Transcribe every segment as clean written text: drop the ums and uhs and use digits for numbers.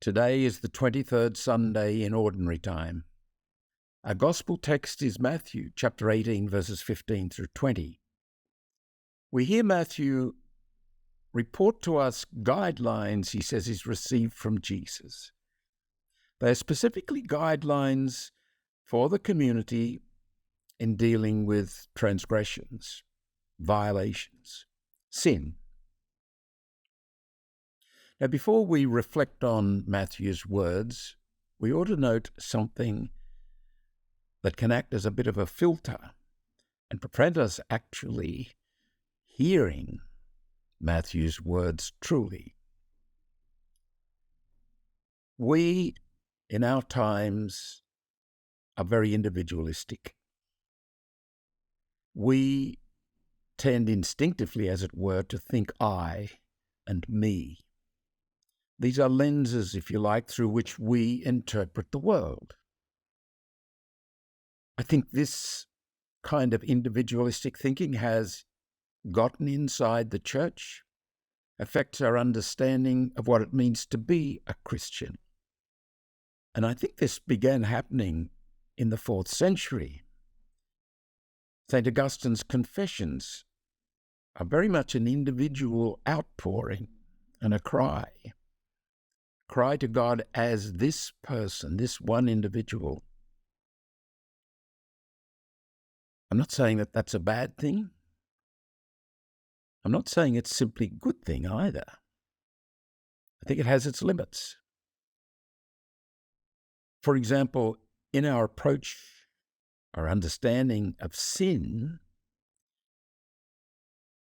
Today is the 23rd Sunday in Ordinary Time. Our Gospel text is Matthew chapter 18, verses 15 through 20. We hear Matthew report to us guidelines he says he's received from Jesus. They are specifically guidelines for the community in dealing with transgressions, violations, sin. Now, before we reflect on Matthew's words, we ought to note something that can act as a bit of a filter and prevent us actually hearing Matthew's words truly. We, in our times, are very individualistic. We tend instinctively, as it were, to think I and me. These are lenses, if you like, through which we interpret the world. I think this kind of individualistic thinking has gotten inside the church, affects our understanding of what it means to be a Christian. And I think this began happening in the 4th century. St. Augustine's Confessions are very much an individual outpouring and a cry to God as this person, this one individual. I'm not saying that that's a bad thing. I'm not saying it's simply a good thing either. I think it has its limits. For example, in our approach, our understanding of sin,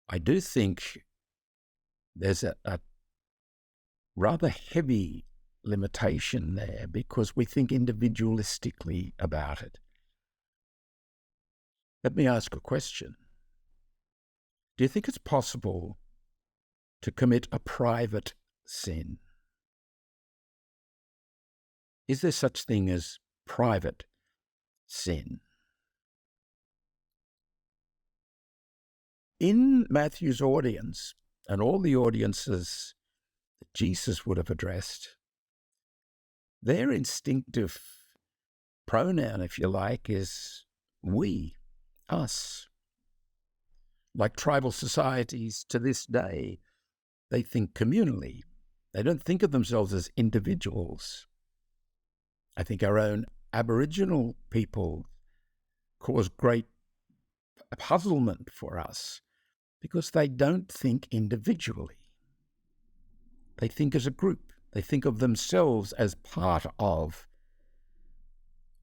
I do think there's a rather heavy limitation there because we think individualistically about it. Let me ask a question. Do you think it's possible to commit a private sin? Is there such thing as private sin? In Matthew's audience, and all the audiences that Jesus would have addressed, their instinctive pronoun, if you like, is we, us. Like tribal societies to this day, they think communally. They don't think of themselves as individuals. I think our own Aboriginal people cause great puzzlement for us because they don't think individually. They think as a group. They think of themselves as part of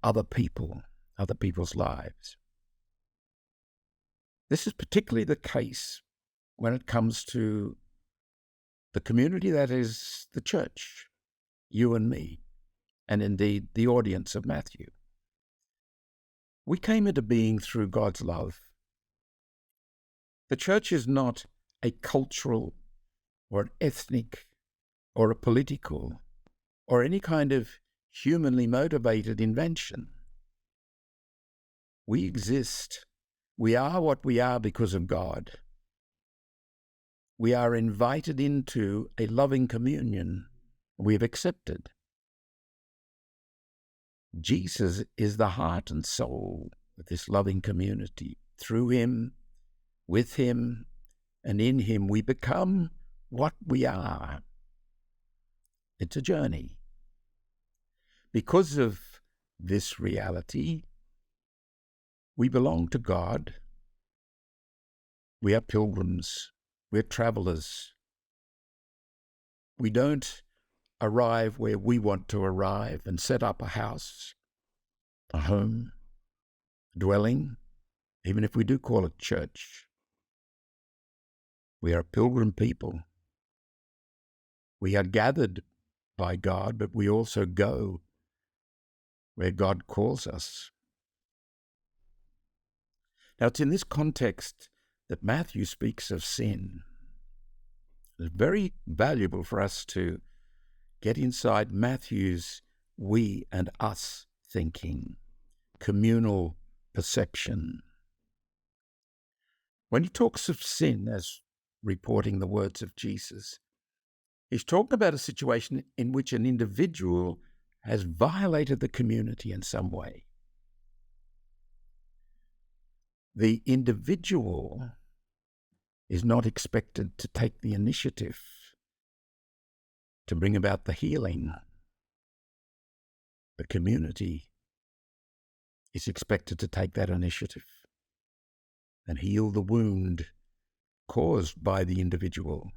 other people, other people's lives. This is particularly the case when it comes to the community that is the church, you and me, and indeed the audience of Matthew. We came into being through God's love. The church is not a cultural or an ethnic or a political or any kind of humanly motivated invention. We exist. We are what we are because of God. We are invited into a loving communion we have accepted. Jesus is the heart and soul of this loving community. Through him, with him, and in him, we become what we are. It's a journey. Because of this reality, we belong to God. We are pilgrims. We're travelers. We don't arrive where we want to arrive and set up a house, a home, a dwelling, even if we do call it church. We are a pilgrim people. We are gathered by God, but we also go where God calls us. Now, it's in this context that Matthew speaks of sin. It's very valuable for us to get inside Matthew's we and us thinking, communal perception. When he talks of sin as reporting the words of Jesus, He's talking about a situation in which an individual has violated the community in some way. The individual is not expected to take the initiative to bring about the healing. The community is expected to take that initiative and heal the wound caused by the individual.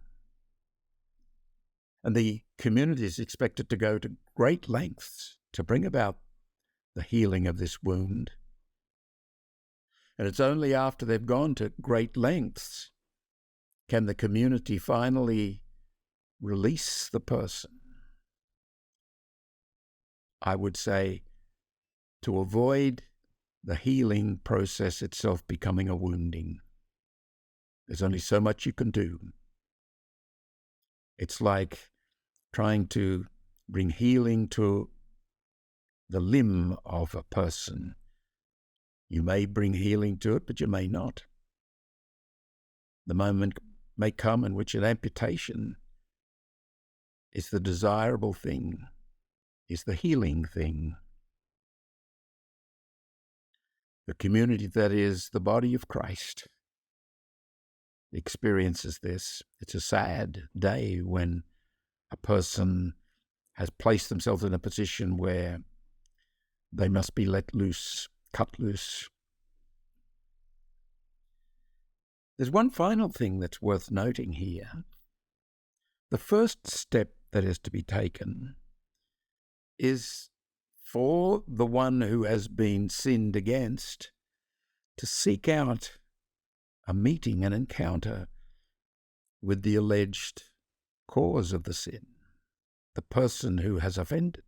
And the community is expected to go to great lengths to bring about the healing of this wound. And it's only after they've gone to great lengths can the community finally release the person. I would say to avoid the healing process itself becoming a wounding. There's only so much you can do. It's like trying to bring healing to the limb of a person. You may bring healing to it, but you may not. The moment may come in which an amputation is the desirable thing, is the healing thing. The community that is the body of Christ experiences this. It's a sad day when a person has placed themselves in a position where they must be let loose, cut loose. There's one final thing that's worth noting here. The first step that is to be taken is for the one who has been sinned against to seek out a meeting, an encounter with the alleged cause of the sin, the person who has offended.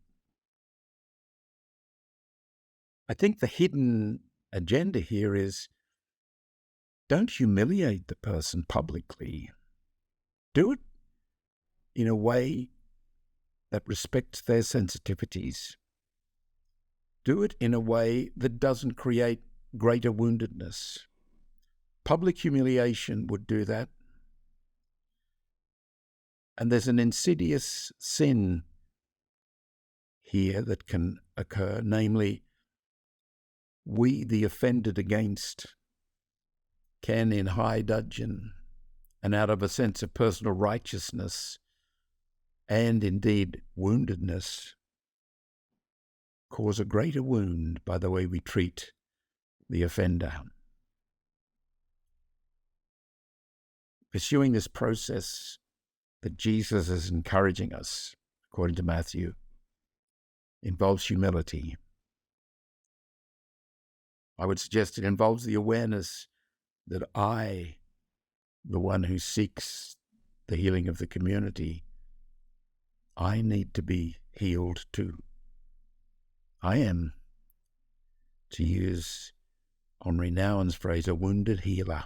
I think the hidden agenda here is don't humiliate the person publicly. Do it in a way that respects their sensitivities. Do it in a way that doesn't create greater woundedness. Public humiliation would do that. And there's an insidious sin here that can occur, namely, we, the offended against, can in high dudgeon and out of a sense of personal righteousness and indeed woundedness cause a greater wound by the way we treat the offender. Pursuing this process that Jesus is encouraging us, according to Matthew, involves humility. I would suggest it involves the awareness that I, the one who seeks the healing of the community, I need to be healed too. I am, to use Henri Nouwen's phrase, a wounded healer.